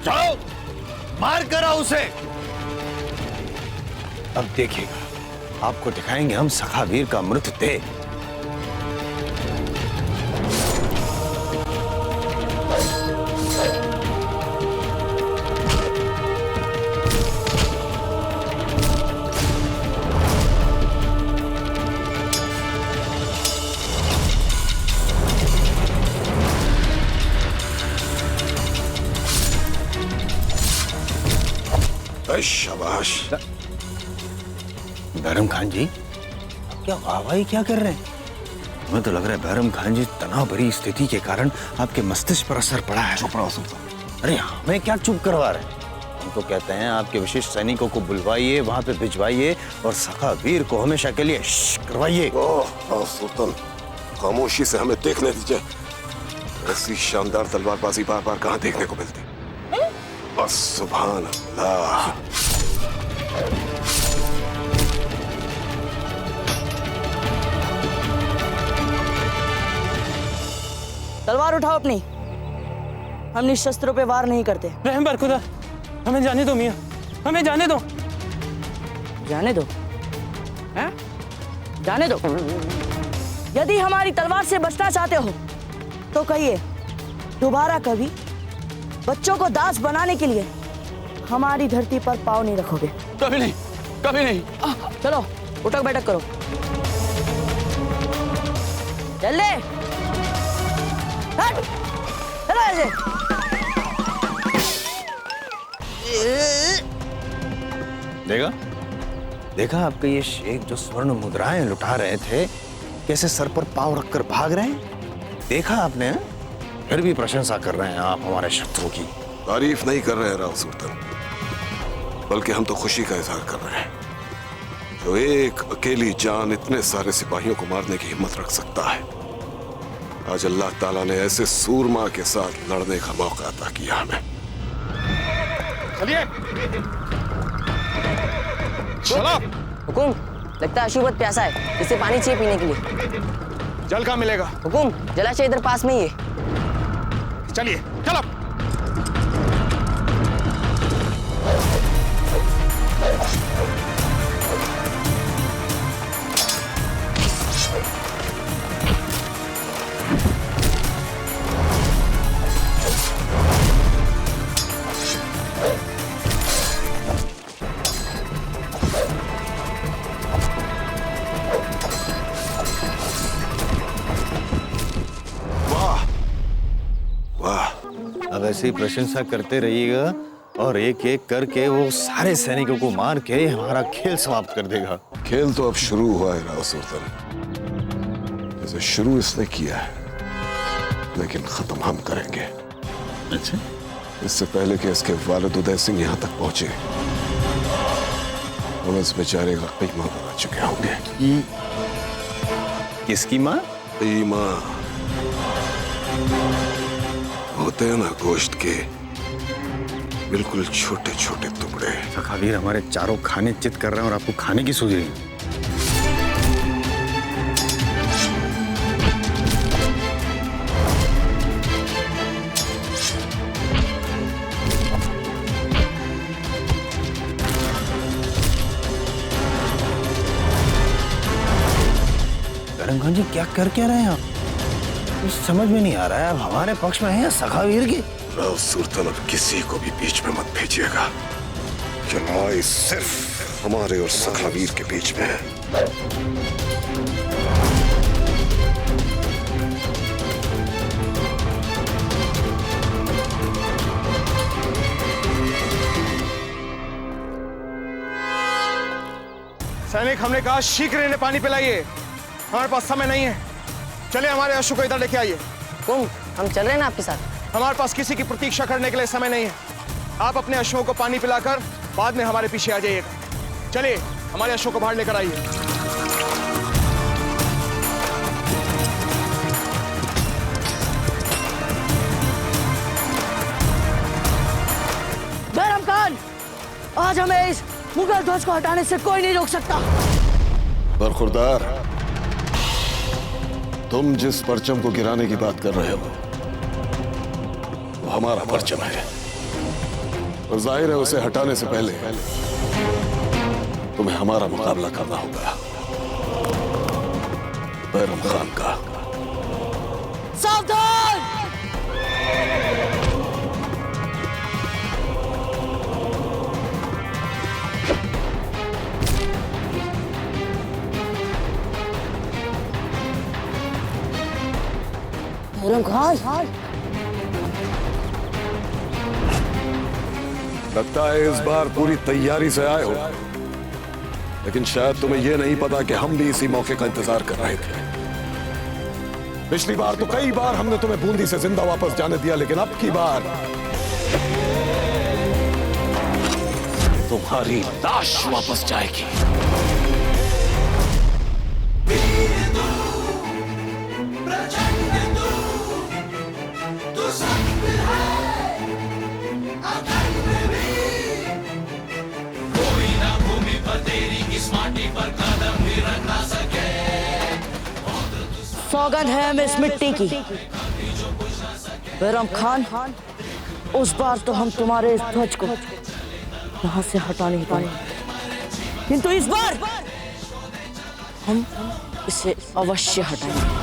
जाओ, मार कर आओ उसे। अब देखिएगा, आपको दिखाएंगे हम सखावीर का मृतदेह। शाबाश। बैरम खान जी, क्या वाहवाही क्या कर रहे हैं? हमें तो लग रहा है बैरम खान जी, तनाव भरी स्थिति के कारण आपके मस्तिष्क पर असर पड़ा है। चुप रहो सुल्तान। अरे हमें क्या चुप करवा रहे हैं? हम तो कहते हैं आपके विशिष्ट सैनिकों को बुलवाइए, वहां पे भिजवाइए और सखावीर को हमेशा के लिए करवाइए। ओह सुल्तान, खामोशी से हमें देखने दीजिए। ऐसी शानदार तलवारबाजी बार बार कहाँ देखने को मिलती। बस सुभान अल्लाह। तलवार उठाओ अपनी। हम निशस्त्रों पे वार नहीं करते। रहम बर खुदा, हमें जाने दो मियां, हमें जाने दो। जाने दो? हैं? जाने दो। यदि हमारी तलवार से बचना चाहते हो तो कहिए, दोबारा कभी बच्चों को दास बनाने के लिए हमारी धरती पर पाँव नहीं रखोगे। कभी नहीं, कभी नहीं। चलो उठक बैठक करो। चल ले, चलो ऐसे। देखा देखा आपके ये शेख जो स्वर्ण मुद्राएं लुटा रहे थे, कैसे सर पर पांव रखकर भाग रहे हैं? देखा आपने? फिर भी प्रशंसा कर रहे हैं आप हमारे शत्रु की। तारीफ नहीं कर रहे हैं राव सुल्तान, बल्कि हम तो खुशी का इजहार कर रहे हैं। जो एक अकेली जान इतने सारे सिपाहियों को मारने की हिम्मत रख सकता है, आज अल्लाह ताला ने ऐसे सूरमा के साथ लड़ने का मौका अता किया हमें। चलिए चलो। हुकुम, लगता है अशुभत प्यासा है, इसे पानी चाहिए पीने के लिए। जल कहाँ मिलेगा? हुकुम, जलाशय इधर पास में ही है। चलिए चलो। अब ऐसे ही प्रशंसा करते रहिएगा और एक एक करके वो सारे सैनिकों को मार के हमारा खेल समाप्त कर देगा। खेल तो अब शुरू हुआ है राव सुल्तान। जैसे शुरू इसने किया है, लेकिन खत्म हम करेंगे। अच्छा, इससे पहले कि इसके वालिद उदय सिंह यहाँ तक पहुंचे, हम इस बेचारे का कीमा बना चुके होंगे। किसकी माँ? कीमा होते हैं ना, गोश्त के बिल्कुल छोटे छोटे टुकड़े। सखावीर हमारे चारों खाने चित कर रहे हैं और आपको खाने की सूझ रही है। बैरम खान जी, क्या कर क्या रहे हैं आप? कुछ समझ में नहीं आ रहा है। अब हमारे पक्ष में है या सखावीर की? राव सुल्तान, अब किसी को भी बीच में मत भेजिएगा। लड़ाई सिर्फ हमारे और सखावीर के बीच में है। सैनिक, हमने कहा शीघ्र इन्हें पानी पिलाइए। हमारे पास समय नहीं है। चले, हमारे अश्व को इधर लेके आइए। हुकुम, हम चल रहे हैं ना आपके साथ। हमारे पास किसी की प्रतीक्षा करने के लिए समय नहीं है। आप अपने अश्वों को पानी पिलाकर बाद में हमारे पीछे आ जाइएगा। चलिए, हमारे अश्वों को बाहर लेकर आइए। बैरम खान, आज हमें इस मुगल ध्वज को हटाने से कोई नहीं रोक सकता। बरखुरदार, तुम जिस परचम को गिराने की बात कर रहे हो, वो हमारा परचम है। और जाहिर है उसे हटाने से पहले तुम्हें हमारा मुकाबला करना होगा, बैरम खान का। सावधान! बैरम खान, लगता है इस बार पूरी तैयारी से आए हो, लेकिन शायद तुम्हें यह नहीं पता कि हम भी इसी मौके का इंतजार कर रहे थे। पिछली बार तो कई बार हमने तुम्हें बूंदी से जिंदा वापस जाने दिया, लेकिन अब की बार तुम्हारी लाश वापस जाएगी। सौगंध है हमें इस मिट्टी की, बैरम खान, उस बार तो हम तुम्हारे इस ध्वज को यहाँ से हटा नहीं पाए, किंतु इस बार हम इसे अवश्य हटाएंगे।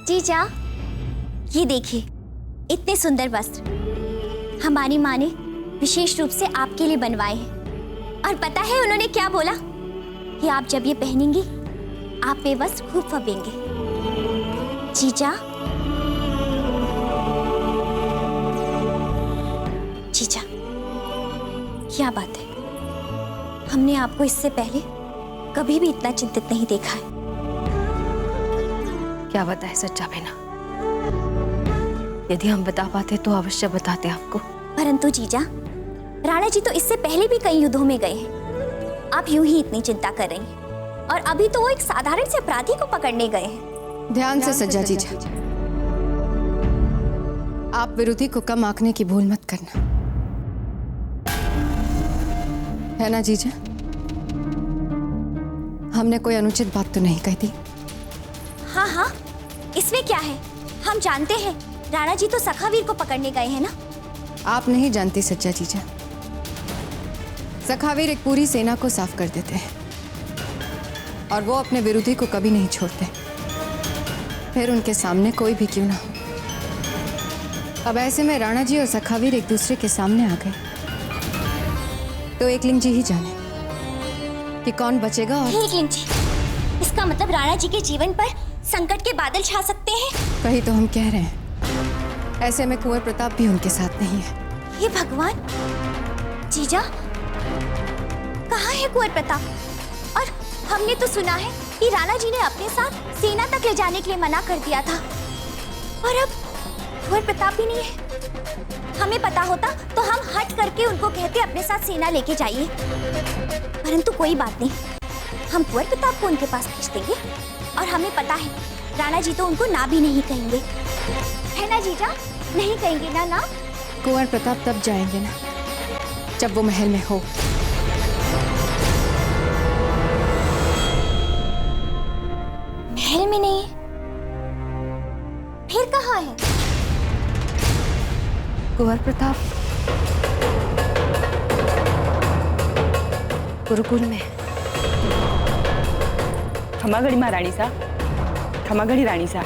जीजा, ये देखिए, इतने सुंदर वस्त्र हमारी माँ ने विशेष रूप से आपके लिए बनवाए हैं। और पता है उन्होंने क्या बोला? कि आप जब ये पहनेंगी आप ये वस्त्र खूब फबेंगे। जीजा, जीजा, क्या बात है, हमने आपको इससे पहले कभी भी इतना चिंतित नहीं देखा है। क्या बताए सच्चा बेना, यदि हम बता पाते तो अवश्य बताते आपको। परंतु जीजा, राणा जी तो इससे पहले भी कई युद्धों में गए हैं। आप यूं ही इतनी चिंता कर रही हैं, और अभी तो वो एक साधारण से अपराधी को पकड़ने गए हैं। ध्यान से सज्जा जीजा, आप विरोधी को कम आंकने की भूल मत करना, है ना जीजा? हमने कोई अनुचित बात तो नहीं कही थी? हाँ हाँ, इसमें क्या है, हम जानते हैं राणा जी तो सखावीर को पकड़ने गए हैं ना। आप नहीं जानती सच्चा जीजा, सखावीर एक पूरी सेना को साफ कर देते हैं और वो अपने विरोधी को कभी नहीं छोड़ते, फिर उनके सामने कोई भी क्यों ना हो। अब ऐसे में राणा जी और सखावीर एक दूसरे के सामने आ गए तो एकलिंग जी ही जाने कि कौन बचेगा। और एकलिंग जी, इसका मतलब राणा जी के जीवन पर संकट के बादल छा सकते हैं। वही तो हम कह रहे हैं, ऐसे में कुंवर प्रताप भी उनके साथ नहीं है। हे भगवान! जीजा, कहाँ है कुंवर प्रताप? और हमने तो सुना है कि राणा जी ने अपने साथ सेना तक ले जाने के लिए मना कर दिया था, और अब कुंवर प्रताप भी नहीं है। हमें पता होता तो हम हट करके उनको कहते अपने साथ सेना लेके जाइए, परंतु कोई बात नहीं, हम कुंवर प्रताप को उनके पास भेज देंगे। और हमें पता है राणा जी तो उनको ना भी नहीं कहेंगे, है ना जीजा? नहीं कहेंगे ना? ना कुंवर प्रताप तब जाएंगे ना जब वो महल में हो। महल में नहीं, फिर कहाँ है? कुंवर प्रताप गुरुकुल में। खमागढ़ी महारानी सा, खमागढ़ी रानी सा,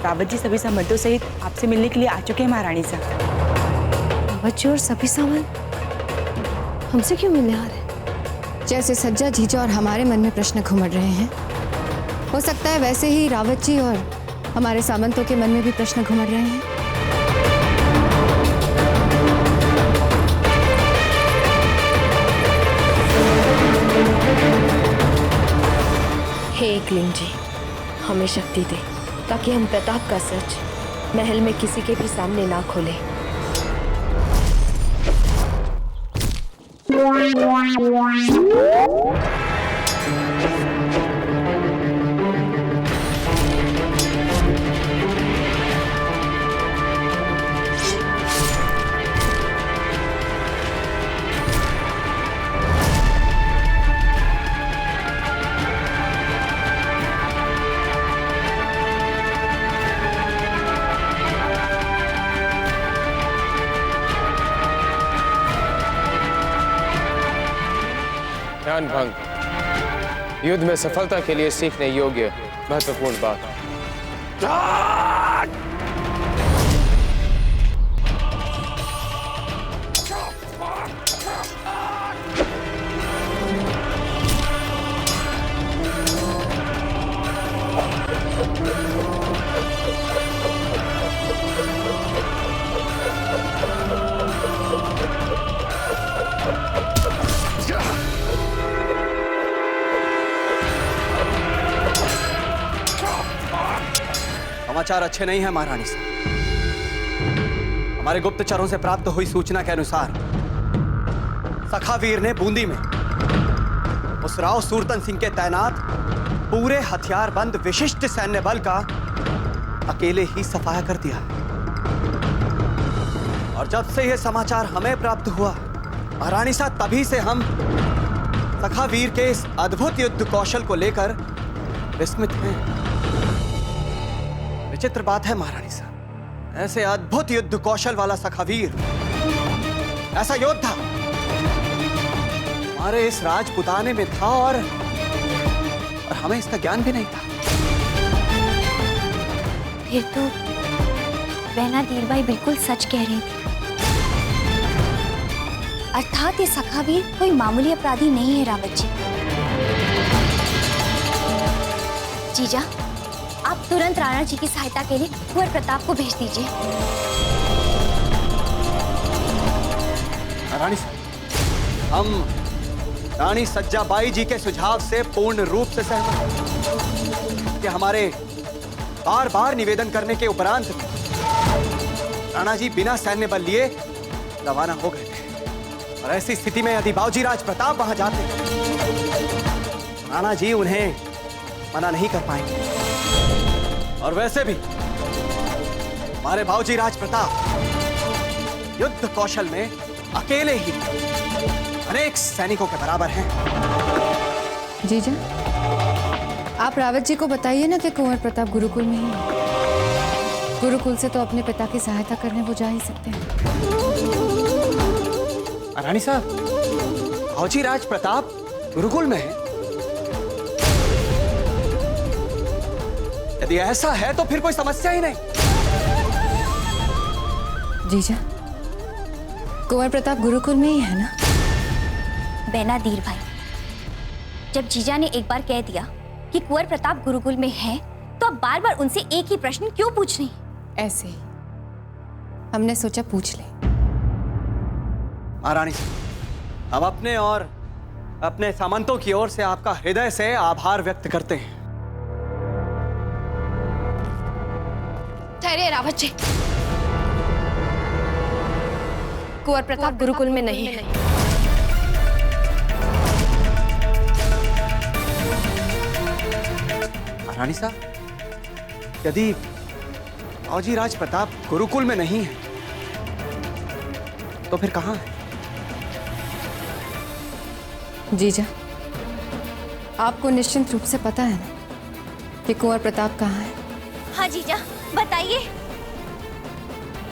रावत जी सभी सामंतों सहित आपसे मिलने के लिए आ चुके हैं महारानी सा। रावत जी और सभी सामंत हमसे क्यों मिलने आ रहे हैं? जैसे सज्जा जीजा और हमारे मन में प्रश्न घुमड़ रहे हैं, हो सकता है वैसे ही रावत जी और हमारे सामंतों के मन में भी प्रश्न घुमड़ रहे हैं। हे एकलिंग जी, हमें शक्ति दे ताकि हम प्रताप का सच महल में किसी के भी सामने ना खोले। ध्यान भंग युद्ध में सफलता के लिए सीखने योग्य महत्वपूर्ण बात। समाचार अच्छे नहीं है महारानी साहब। हमारे गुप्तचरों से प्राप्त हुई सूचना के अनुसार सखावीर ने बूंदी में उस राव सूरतन सिंह के तैनात पूरे हथियारबंद विशिष्ट सैन्य बल का अकेले ही सफाया कर दिया। और जब से यह समाचार हमें प्राप्त हुआ महारानी साहब, तभी से हम सखावीर के इस अद्भुत युद्ध कौशल को लेकर विस्मित हैं। विचित्र बात है महारानी साहब, ऐसे अद्भुत युद्ध कौशल वाला सखावीर, ऐसा योद्धा हमारे इस राजपुताने में था और हमें इसका ज्ञान भी नहीं था। फिर तो बहना धीरबाई बिल्कुल सच कह रही थी। अर्थात ये सखावीर कोई मामूली अपराधी नहीं है रावत जी। जीजा, आप तुरंत राणा जी की सहायता के लिए कुंवर प्रताप को भेज दीजिए। रानी साहब, हम रानी सज्जाबाई जी के सुझाव से पूर्ण रूप से सहमत हैं कि हमारे बार बार निवेदन करने के उपरांत राणा जी बिना सैन्य बल लिए रवाना हो गए थे। और ऐसी स्थिति में यदि बाबूजी राज प्रताप वहां जाते, राणा जी उन्हें मना नहीं कर पाएंगे। और वैसे भी हमारे बाबूजी राज प्रताप युद्ध कौशल में अकेले ही अनेक सैनिकों के बराबर हैं। जीजा, आप रावत जी को बताइए ना कि कुंवर प्रताप गुरुकुल में ही है। गुरुकुल से तो अपने पिता की सहायता करने वो जा ही सकते हैं। रानी साहब, बाबूजी राज प्रताप गुरुकुल में है? यदि ऐसा है तो फिर कोई समस्या ही नहीं। जीजा, कुंवर प्रताप गुरुकुल में ही है ना? बहना धीरबाई, जब जीजा ने एक बार कह दिया कि कुंवर प्रताप गुरुकुल में है, तो अब बार बार उनसे एक ही प्रश्न क्यों पूछ रही? ऐसे ही हमने सोचा पूछ ले। महारानी साहब, हम अपने और अपने सामंतों की ओर से आपका हृदय से आभार व्यक्त करते हैं। ठहरे रावत जी, कुंवर प्रताप गुरुकुल में नहीं है। रानी साहब, यदि बाबूजी राज प्रताप गुरुकुल में नहीं है तो फिर कहां है? जीजा, आपको निश्चित रूप से पता है ना कि कुंवर प्रताप कहाँ है? हाँ जीजा, बताइए।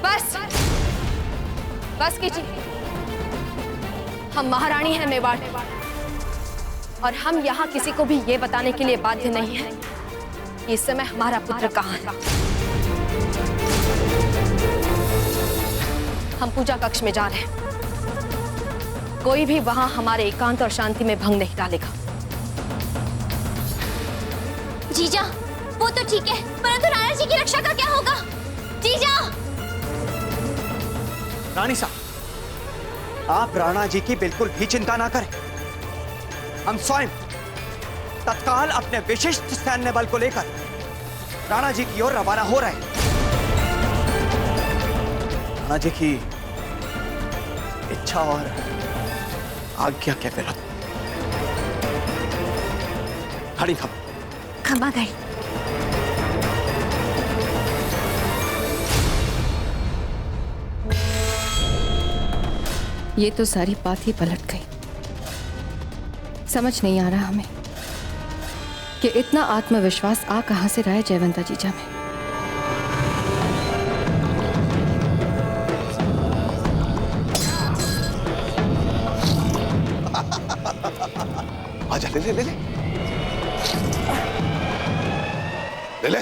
बस बस कीजिए। हम महारानी हैं मेवाड़, और हम यहाँ किसी को भी ये बताने के लिए बाध्य नहीं हैं कि इस समय हमारा पुत्र कहाँ है। हम पूजा कक्ष में जा रहे हैं। कोई भी वहां हमारे एकांत और शांति में भंग नहीं डालेगा। जीजा, वो तो ठीक है, परंतु राणा जी की रक्षा का क्या होगा? जीजा! रानी साहब, आप राणा जी की बिल्कुल भी चिंता ना करें। हम स्वयं तत्काल अपने विशिष्ट सैन्य बल को लेकर राणा जी की ओर रवाना हो रहे हैं। राणा जी की इच्छा और आज्ञा के विरुद्ध। खड़ी खम्बा गई। ये तो सारी बात ही पलट गई। समझ नहीं आ रहा हमें कि इतना आत्मविश्वास आ कहां से रहा है जयवंता जीजा में। आजा, ले ले ले ले ले ले।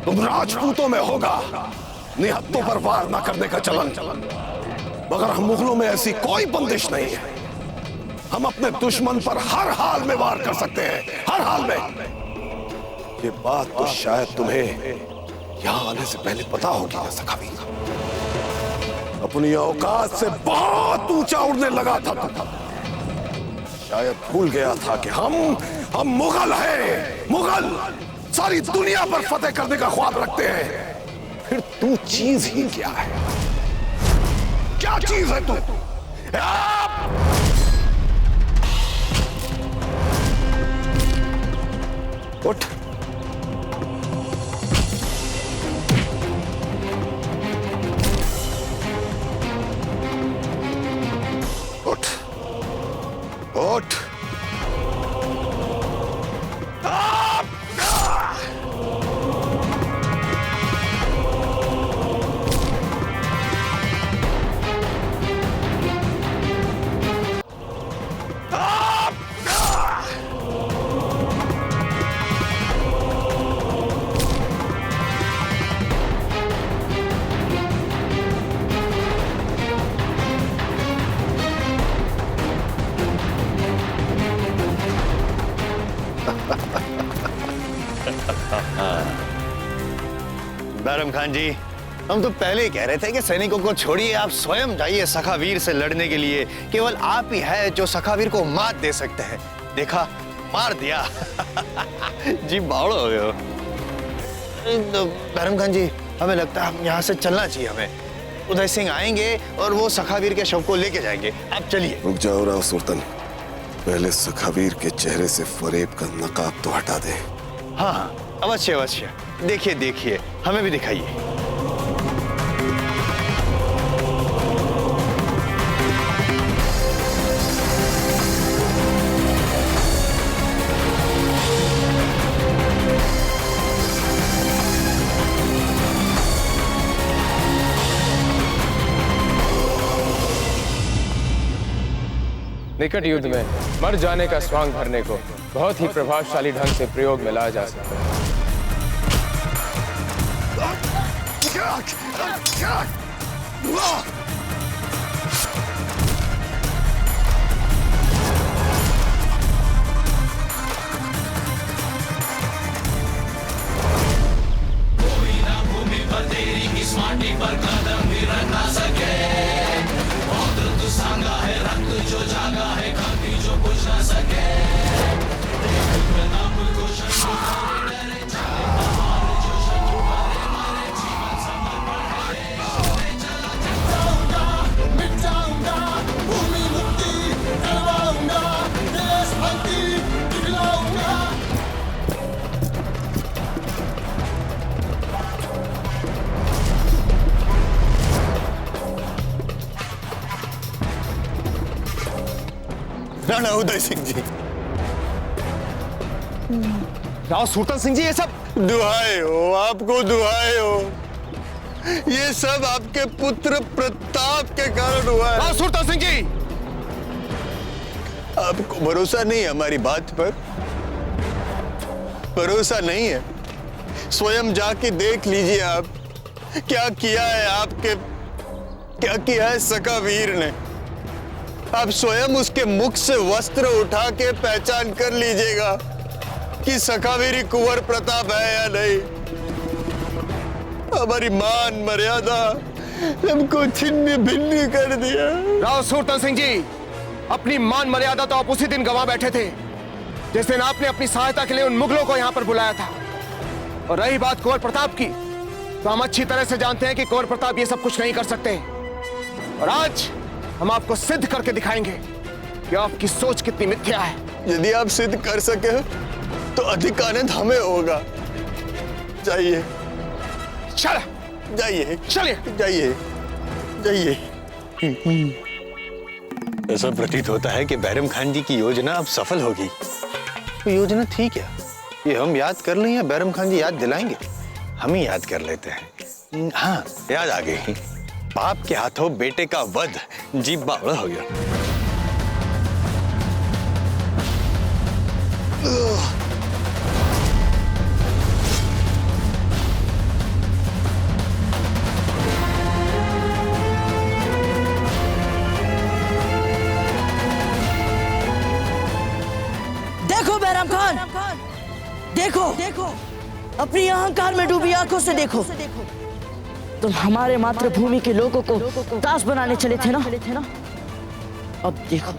तुम राजपूतों में होगा निहत्तों पर वार न करने का चलन, मगर हम मुगलों में ऐसी कोई बंदिश नहीं है। हम अपने दुश्मन पर हर हाल में वार कर सकते हैं, हर हाल में। ये बात तो शायद तुम्हें यहां आने से पहले पता होगी ना सखावी। अपनी औकात से बहुत ऊंचा उड़ने लगा था तू। शायद भूल गया था कि हम मुगल हैं, मुगल सारी दुनिया पर फतेह करने का ख्वाब रखते हैं। फिर तू चीज ही क्या है? क्या चीज है तू? उठ, उठ, उठ। बैरम खान जी, हम तो पहले ही कह रहे थे कि सैनिकों को छोड़िए, आप स्वयं जाइए सखावीर से लड़ने के लिए। केवल आप ही है जो सखावीर को मात दे सकते हैं। देखा, मार दिया। जी बावड़ हो गए हो। तो बैरम खान जी, हमें लगता है यहाँ से चलना चाहिए हमें। उदय सिंह आएंगे और वो सखावीर के शव को लेके जाएंगे। आप चलिए। रुक जाओ राव सुल्तान, पहले सखावीर के चेहरे से फरेब का नकाब तो हटा दे। हाँ हाँ, अवश्य अवश्य। देखिए देखिए, हमें भी दिखाइए। निकट युद्ध में मर जाने का स्वांग भरने को बहुत ही प्रभावशाली ढंग से प्रयोग में लाया जा सकता है। राणा उदय सिंह जी, राव सुल्तान सिंह जी, ये सब दुहाई हो, आपको दुहाई हो। ये सब आपके पुत्र प्रताप के कारण हुआ है। राव सुल्तान सिंह जी, आपको भरोसा नहीं है हमारी बात पर? भरोसा नहीं है? स्वयं जाके देख लीजिए आप क्या किया है आपके, क्या किया है सखावीर ने। आप स्वयं उसके मुख से वस्त्र उठा के पहचान कर लीजिएगा कि सखावीर कुंवर प्रताप है या नहीं। हमारी मान मर्यादा हमको छिन्न भिन्न कर दिया। राव सुल्तान सिंह जी, अपनी मान मर्यादा तो आप उसी दिन गंवा बैठे थे जिस दिन आपने अपनी सहायता के लिए उन मुगलों को यहां पर बुलाया था। और रही बात कुंवर प्रताप की, तो हम अच्छी तरह से जानते हैं कि कुंवर प्रताप ये सब कुछ नहीं कर सकते। और आज हम आपको सिद्ध करके दिखाएंगे कि आपकी सोच कितनी मिथ्या है। यदि आप सिद्ध कर सके तो अधिक आनंद हमें होगा। जाइए, चल जाइए, चलिए, जाइए, जाइए। ऐसा प्रतीत होता है कि बैरम खान जी की योजना अब सफल होगी। तो योजना थी क्या? ये हम याद कर लें या बैरम खान जी याद दिलाएंगे? हम ही याद कर लेते हैं। हाँ, याद आ गई। बाप के हाथों बेटे का वध जी बावड़ा हो गया। देखो बैराम खान, देखो अपनी अहंकार में डूबी आंखों से देखो। तुम हमारे मातृभूमि के लोगों को दास बनाने चले थे ना, अब देखो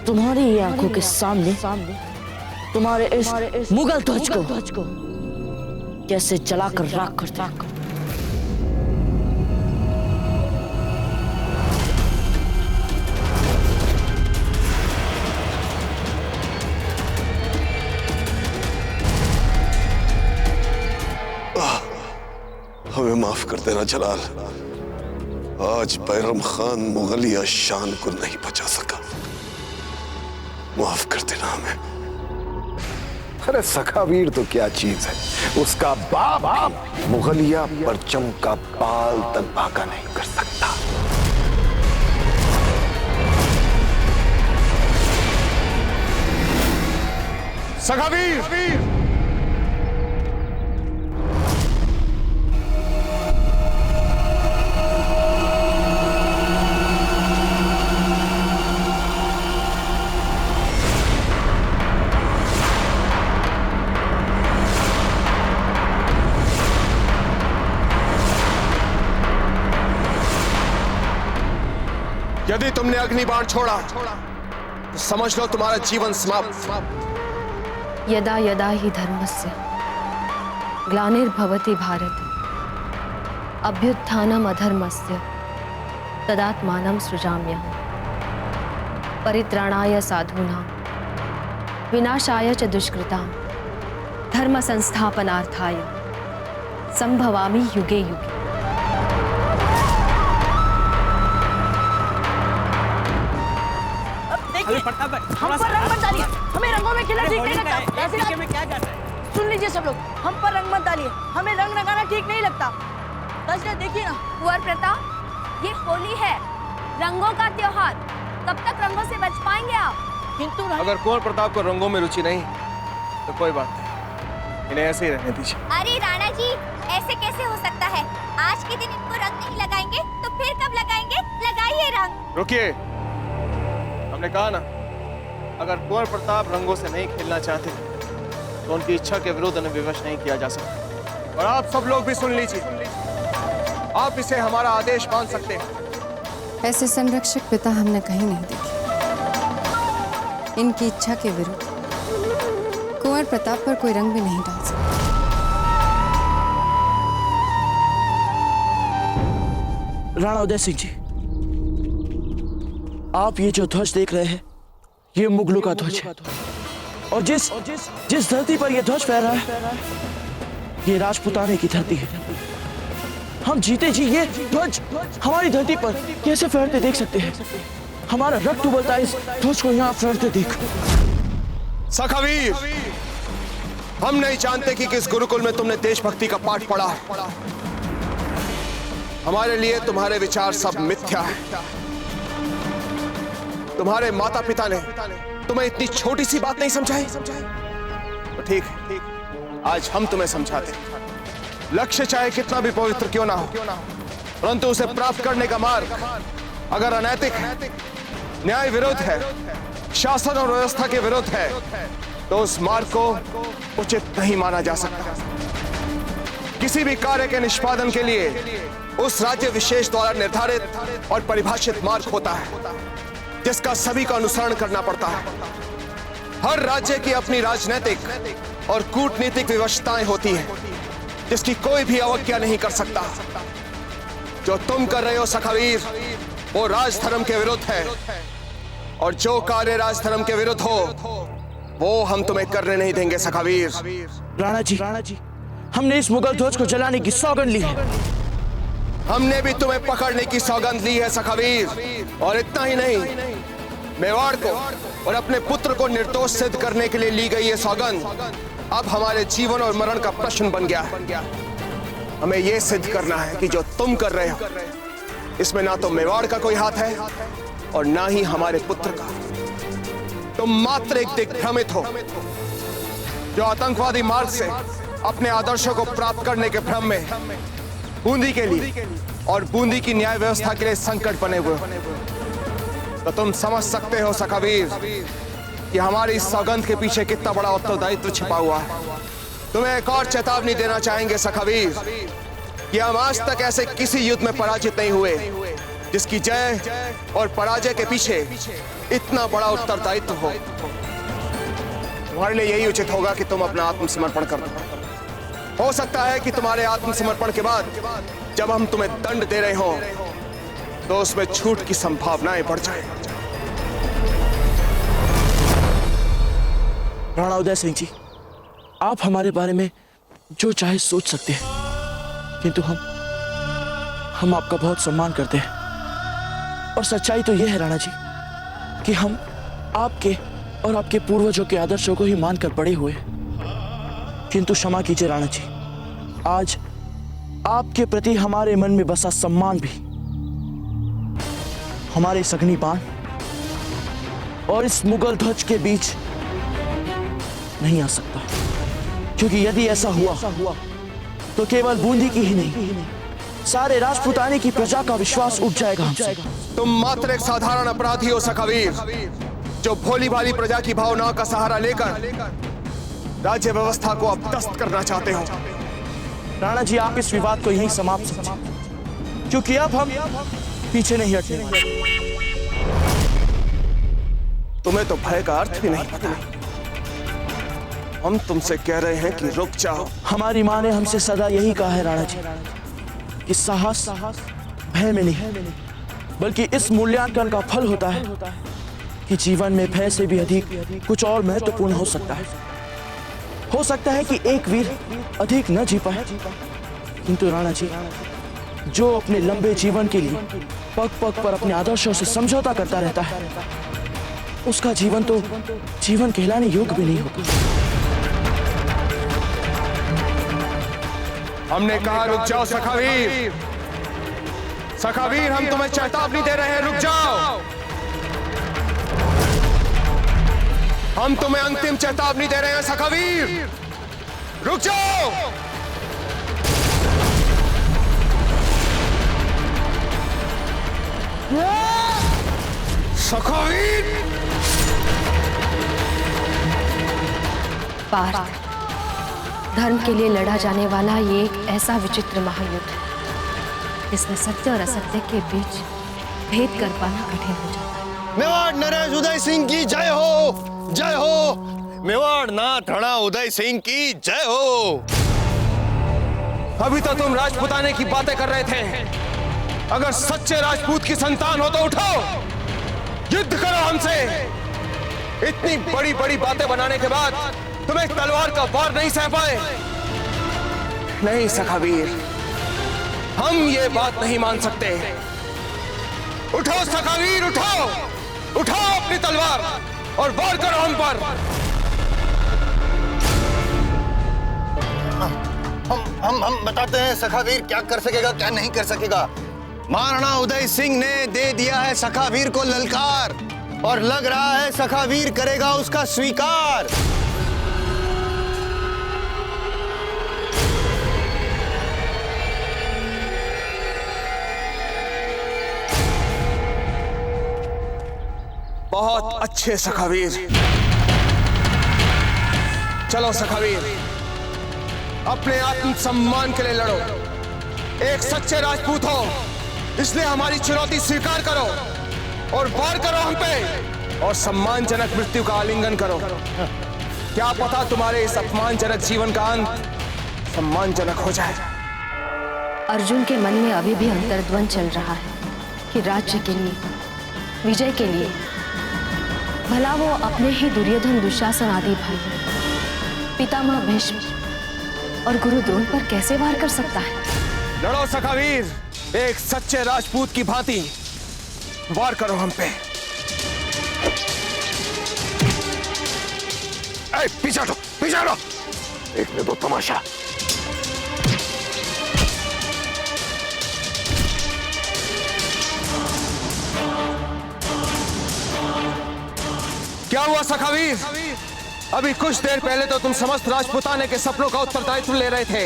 तुम्हारी ये आंखों के सामने तुम्हारे इस मुगल ध्वज को कैसे जलाकर राख करते हैं। हमें माफ कर देना जलाल, आज बैरम खान मुगलिया शान को नहीं बचा सका। माफ कर देना हमें। अरे सखावीर तो क्या चीज है, उसका बाप मुगलिया परचम का पाल तक भागा नहीं कर सकता। सखावीर, यदि तुमने अग्नि बाण छोड़ा तो समझ लो तुम्हारा जीवन समाप्त। यदा यदा हि धर्मस्य ग्लानिर्भवति भारत अभ्युत्थानम् अधर्मस्य तदात्मानं सृजाम्यहम् परित्राणाय साधूनां विनाशाय च दुष्कृतां धर्म संस्थापनार्थाय संभवामि युगे युगे। हम पर रंग मत डालिए, हमें रंगों में खिलना ठीक नहीं लगता। सुन लीजिए सब लोग, हम पर रंग मत डालिए, हमें रंग लगाना ठीक नहीं लगता। देखिए ना कुंवर प्रताप, ये होली है, रंगों का त्योहार, कब तक रंगों से बच पाएंगे आप? किंतु अगर कुंवर प्रताप को रंगों में रुचि नहीं तो कोई बात नहीं, इन्हें ऐसे ही रहने दीजिए। अरे राणा जी, ऐसे कैसे हो सकता है? आज के दिन इनको रंग नहीं लगाएंगे तो फिर कब लगाएंगे? लगाइए रंग। रुकिए, हमने कहा ना, अगर कुंवर प्रताप रंगों से नहीं खेलना चाहते तो उनकी इच्छा के विरुद्ध उन्हें विवश नहीं किया जा सकता। और आप सब लोग भी सुन लीजिए, आप इसे हमारा आदेश मान सकते हैं। ऐसे संरक्षक पिता हमने कहीं नहीं देखे। इनकी इच्छा के विरुद्ध कुंवर प्रताप पर कोई रंग भी नहीं डाल सकता। राणा उदय सिंह जी, आप ये जो ध्वज देख रहे हैं, ये मुगलों का ध्वज है, और जिस धरती पर ये ध्वज फहरा है, ये राजपुताने की धरती है। हम जीते जी ये ध्वज हमारी धरती पर कैसे फहरते देख सकते हैं? हमारा रक्त उबलता है इस ध्वज को यहाँ फहरते देख। सखावीर, हम नहीं जानते कि किस गुरुकुल में तुमने देशभक्ति का पाठ पढ़ा है। हमारे लिए तुम्हारे विचार सब मिथ्या है। तुम्हारे माता पिता ने तुम्हें इतनी छोटी सी बात नहीं समझाई, तो ठीक है, आज हम तुम्हें समझाते हैं। लक्ष्य चाहे कितना भी पवित्र क्यों ना हो, परंतु उसे प्राप्त करने का मार्ग अगर अनैतिक है, न्याय विरुद्ध है, शासन और व्यवस्था के विरुद्ध है, तो उस मार्ग को उचित नहीं माना जा सकता। किसी भी कार्य के निष्पादन के लिए उस राज्य विशेष द्वारा निर्धारित और परिभाषित मार्ग होता है, जिसका सभी को अनुसरण करना पड़ता है। हर राज्य की अपनी राजनीतिक और कूटनीतिक विवशताएं होती हैं, जिसकी कोई भी अवज्ञा नहीं कर सकता। जो तुम कर रहे हो सखावीर, वो राजधर्म के विरुद्ध है, और जो कार्य राजधर्म के विरुद्ध हो वो हम तुम्हें करने नहीं देंगे सखावीर। राणा जी, हमने इस मुगल ध्वज को जलाने की सौगंध ली है। हमने भी तुम्हें पकड़ने की सौगंध ली है सखावीर, और इतना ही नहीं, मेवाड़ को और अपने पुत्र को निर्दोष सिद्ध करने के लिए ली गई ये सौगंध अब हमारे जीवन और मरण का प्रश्न बन गया है। हमें यह सिद्ध करना है कि जो तुम कर रहे हो इसमें ना तो मेवाड़ का कोई हाथ है और ना ही हमारे पुत्र का। तुम मात्र एक दिग्भ्रमित हो जो आतंकवादी मार्ग से अपने आदर्शों को प्राप्त करने के भ्रम में बूंदी के लिए और बूंदी की न्याय व्यवस्था के लिए संकट बने हुए हो। तो तुम समझ सकते हो सखावीर कि हमारी इस सौगंध के पीछे कितना बड़ा उत्तरदायित्व छिपा हुआ है। तुम्हें एक और चेतावनी देना चाहेंगे सखावीर कि हम आज तक ऐसे किसी युद्ध में पराजित नहीं हुए जिसकी जय और पराजय के पीछे इतना बड़ा उत्तरदायित्व हो। तुम्हारे लिए यही उचित होगा कि तुम अपना आत्मसमर्पण कर दो। हो सकता है कि तुम्हारे आत्मसमर्पण के बाद जब हम तुम्हें दंड दे रहे हो तो उसमें छूट की संभावनाएं बढ़ जाए। राणा उदय सिंह जी, आप हमारे बारे में जो चाहे सोच सकते हैं, किंतु हम आपका बहुत सम्मान करते हैं। और सच्चाई तो यह है राणा जी कि हम आपके और आपके पूर्वजों के आदर्शों को ही मानकर बड़े हुए हैं। किंतु क्षमा कीजिए राणा जी, आज आपके प्रति हमारे मन में बसा सम्मान भी हमारे सगनी बाण और इस मुगल ध्वज के बीच नहीं आ सकता। क्योंकि यदि ऐसा हुआ तो केवल बूंदी की ही नहीं, सारे राजपूताने की प्रजा का विश्वास उठ जाएगा हमसे। तुम मात्र एक साधारण अपराधी हो सखावीर, जो भोली भाली प्रजा की भावनाओं का सहारा लेकर राज्य व्यवस्था को अपदस्त करना चाहते हो। राणा जी, आप इस विवाद को यहीं समाप्त समझिए, क्योंकि अब हम पीछे नहीं हटने वाले। तुम्हें तो भय का अर्थ भी नहीं पता। हम तुमसे कह रहे हैं कि रुक जाओ। हमारी माँ ने हमसे सदा यही कहा है राणा जी कि साहस भय में नहीं बल्कि इस मूल्यांकन का फल होता है कि जीवन में भय से भी अधिक कुछ और महत्वपूर्ण हो सकता है। हो सकता है कि एक वीर अधिक न जी पाए, किंतु राणा जी, जो अपने लंबे जीवन के लिए पग पग पर अपने आदर्शों से समझौता करता रहता है, उसका जीवन तो जीवन कहलाने योग्य भी नहीं होता। हमने कहा रुक जाओ सखावीर। सखावीर, हम तुम्हें चेतावनी दे रहे हैं, रुक जाओ। हम तुम्हें अंतिम चेतावनी दे रहे हैं सखावीर, रुक जाओ। सखावीर। पार्थ, धर्म के लिए लड़ा जाने वाला ये एक ऐसा विचित्र महायुद्ध है जिसमें सत्य और असत्य के बीच भेद कर पाना कठिन हो जाता है। मेवाड़ नरेश उदय सिंह की जय हो, जय हो। मेवाड़ नाथ राणा उदय सिंह की जय हो। अभी तो तुम राजपूताने की बातें कर रहे थे। अगर सच्चे राजपूत की संतान हो तो उठो, युद्ध करो हमसे। इतनी बड़ी बड़ी बातें बनाने के बाद तुम एक तलवार का वार नहीं सह पाए। नहीं सखावीर, हम ये बात नहीं मान सकते। उठो सखावीर, उठो, उठाओ अपनी तलवार और वार करो हम पर। हम बताते हैं सखावीर क्या कर सकेगा क्या नहीं कर सकेगा। महाराणा उदय सिंह ने दे दिया है सखावीर को ललकार, और लग रहा है सखावीर करेगा उसका स्वीकार। बहुत अच्छे सखावीर। चलो सखावीर, अपने आत्मसम्मान के लिए लड़ो। एक सच्चे राजपूत हो, इसलिए हमारी चुनौती स्वीकार करो और वार करो हम पे, और सम्मानजनक मृत्यु का आलिंगन करो। क्या पता तुम्हारे इस अपमानजनक जीवन का अंत सम्मानजनक हो जाए। अर्जुन के मन में अभी भी अंतर्द्वंद चल रहा है कि राज्य के लिए, विजय के लिए भला वो अपने ही दुर्योधन, दुशासन आदि भाई, पितामह भीष्म और गुरु द्रोण पर कैसे वार कर सकता है। लड़ो सखावीर, एक सच्चे राजपूत की भांति वार करो हम पे। पीछे हटो, पीछे हटो, देखने दो तमाशा। क्या हुआ सखावीर? अभी कुछ देर पहले तो तुम समस्त राजपुताने के सपनों का उत्तरदायित्व ले रहे थे,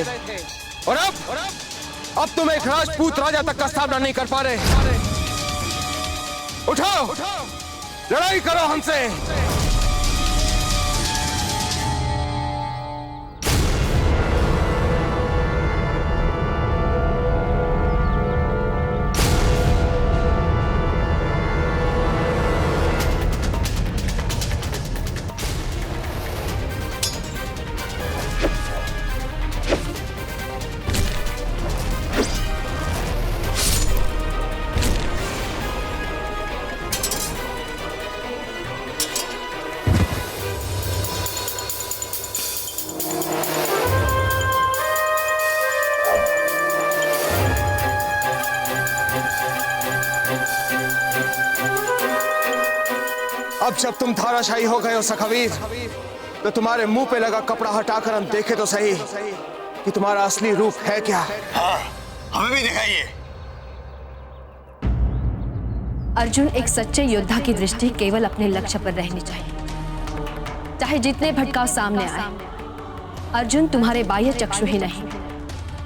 और अब तुम एक राजपूत राजा तक का सामना नहीं कर पा रहे। उठो, लड़ाई करो हमसे। अब जब तुम धाराशाही हो गए हो सखावीर, तो तुम्हारे मुंह पे लगा कपड़ा हटाकर हम देखे तो सही कि तुम्हारा असली रूप है क्या। हाँ, हमें भी दिखाइए। अर्जुन, एक सच्चे योद्धा की दृष्टि केवल अपने लक्ष्य पर रहनी चाहिए, चाहे जितने भटकाव सामने आए। अर्जुन, तुम्हारे बाह्य चक्षु ही नहीं,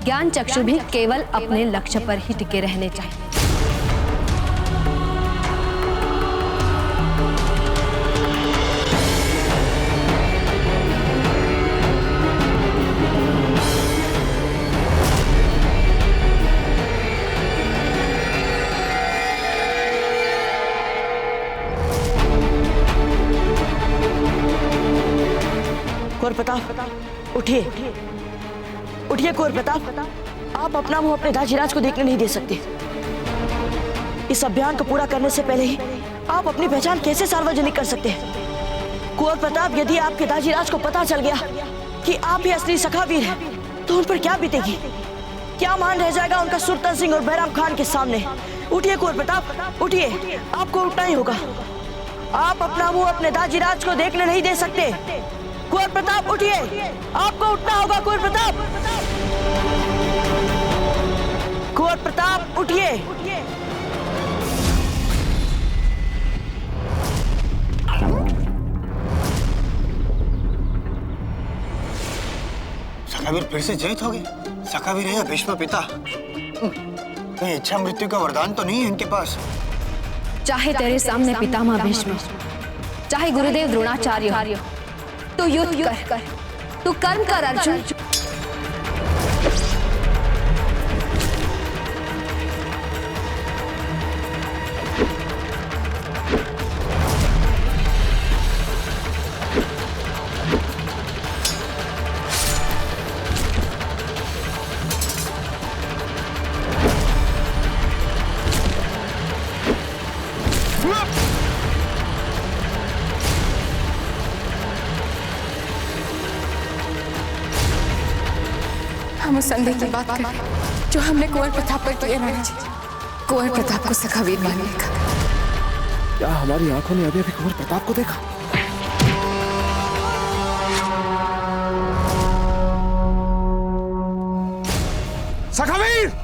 ज्ञान चक्षु भी केवल अपने लक्ष्य पर ही टिके रहने चाहिए। कुंवर प्रताप, उठिए, उठिए कुंवर प्रताप। आप अपना मुंह अपने दाजीराज को देखने नहीं दे सकते। इस अभियान को पूरा करने से पहले ही आप अपनी पहचान कैसे सार्वजनिक कर सकते हैं? कुंवर प्रताप, यदि आपके दाजीराज को पता चल गया कि आप ही असली सखावीर हैं, तो उन पर क्या बीतेगी? क्या मान रह जाएगा उनका सुल्तान सिंह और बैराम खान के सामने? उठिए कुंवर प्रताप, उठिए, आपको उठना ही होगा। आप अपना मुंह अपने दाजीराज को देखने नहीं दे सकते। कुंवर प्रताप, उठिए, आपको उठना होगा। कुंवर प्रताप, कुंवर प्रताप, उठिए। सखावीर फिर से जयित हो गए। सखावीर है या भीष्म पिता? कहीं इच्छा मृत्यु का वरदान तो नहीं है इनके पास? चाहे तेरे सामने पितामह भीष्म, चाहे गुरुदेव द्रोणाचार्य, तू युद्ध कर, तू कर्म कर अर्जुन। हम उस संदेह की बात करें जो हमने कुंवर प्रताप पर किया राणा जी। कुंवर प्रताप को सखावीर मानने का। क्या हमारी आंखों ने अभी कुंवर प्रताप को देखा? सखावीर!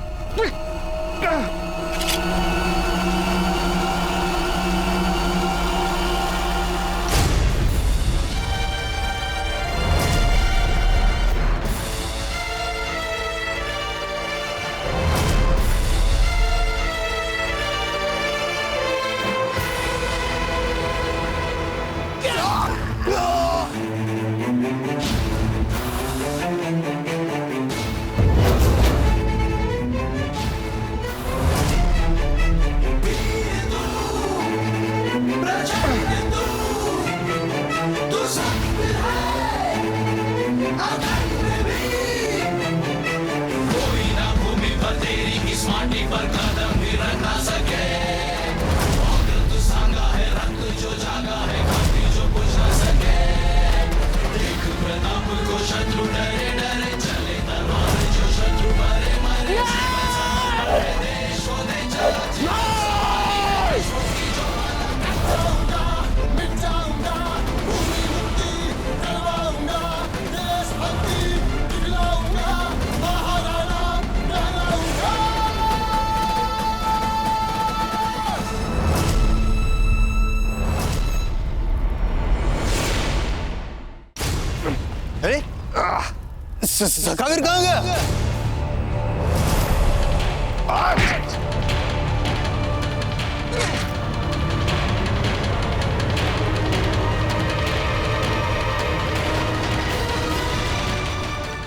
सखावीर कहाँ गया?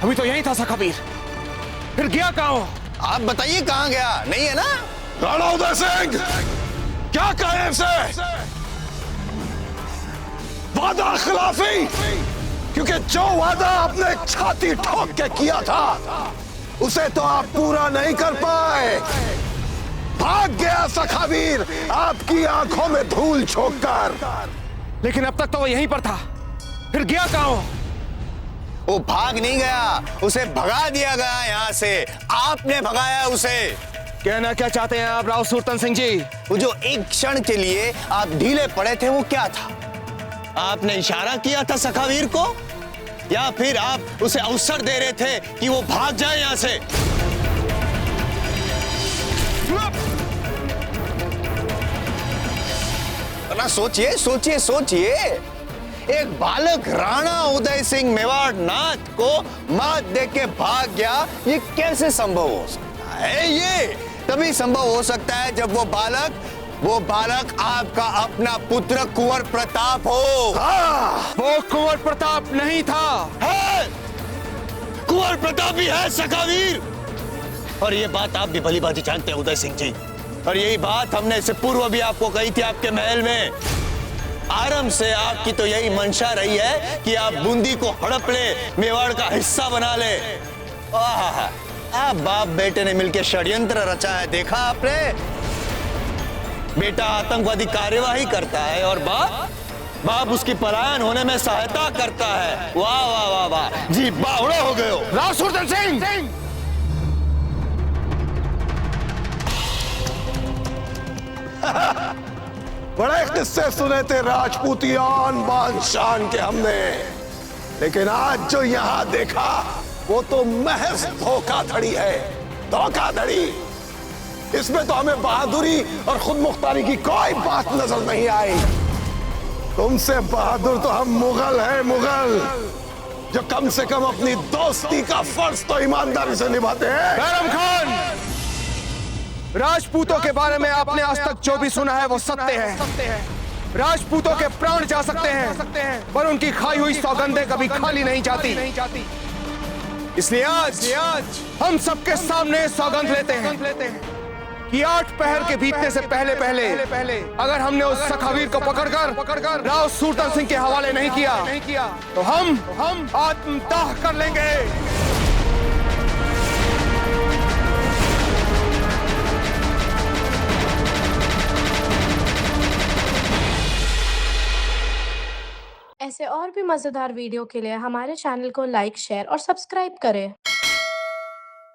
अभी तो यही था सखावीर, फिर गया कहाँ हो? आप बताइए कहाँ गया? नहीं है ना? राणा उदय सिंह, क्या कहें इसे? वादा खिलाफी, क्योंकि जो वादा आपने छाती ठोक के किया था उसे तो आप पूरा नहीं कर पाए। भाग गया सखावीर आपकी आंखों में धूल झोंककर। लेकिन अब तक तो वो यहीं पर था, फिर गया कहाँ हो? वो भाग नहीं गया, उसे भगा दिया गया यहाँ से। आपने भगाया उसे। कहना क्या चाहते हैं आप राव सुरतन सिंह जी? वो जो एक क्षण के लिए आप ढीले पड़े थे वो क्या था? आपने इशारा किया था सखावीर को, या फिर आप उसे अवसर दे रहे थे कि वो भाग जाए यहाँ से? ना सोचिए सोचिए सोचिए, एक बालक राणा उदय सिंह मेवाड़ नाथ को मात दे के भाग गया, ये कैसे संभव हो सकता है? ये तभी संभव हो सकता है जब वो बालक आपका अपना पुत्र कुंवर प्रताप हो। हाँ, वो कुंवर प्रताप नहीं था। है, कुंवर प्रताप भी है सखावीर, और ये बात आप भी भली भांति जानते हैं उदय सिंह जी। और यही बात हमने इससे पूर्व भी आपको कही थी आपके महल में। आरंभ से आपकी तो यही मंशा रही है कि आप बूंदी को हड़प ले, मेवाड़ का हिस्सा बना ले। आप बाप बेटे ने मिलकर षड्यंत्र रचा है, देखा आपने? बेटा आतंकवादी कार्यवाही करता है और बाप उसकी पलायन होने में सहायता करता है। वाह वाह वाह वाह जी, बावड़ा हो गए हो राव सुरतन सिंह। बड़े किस्से सुने थे राजपूतियान बान शान के हमने, लेकिन आज जो यहां देखा वो तो महज धोखाधड़ी है। धोखाधड़ी, इसमें तो हमें बहादुरी और खुद मुख्तारी की कोई बात नजर नहीं आई। तुमसे बहादुर तो हम मुगल हैं, मुगल, जो कम से कम अपनी दोस्ती का फर्ज तो ईमानदारी से निभाते हैं। बैरम खान, राजपूतों के बारे में आपने आज तक जो भी सुना है वो सत्य है। राजपूतों के प्राण जा सकते हैं, पर उनकी खाई हुई सौगंधें कभी खाली नहीं जाती। इसलिए आज हम सबके सामने सौगंध लेते हैं कि 8 पहर के बीतने से पहले अगर हमने उस सखावीर को पकड़कर राव सुरतन सिंह के हवाले नहीं किया तो हम आत्मदाह कर लेंगे। ऐसे और भी मजेदार वीडियो के लिए हमारे चैनल को लाइक, शेयर और सब्सक्राइब करें।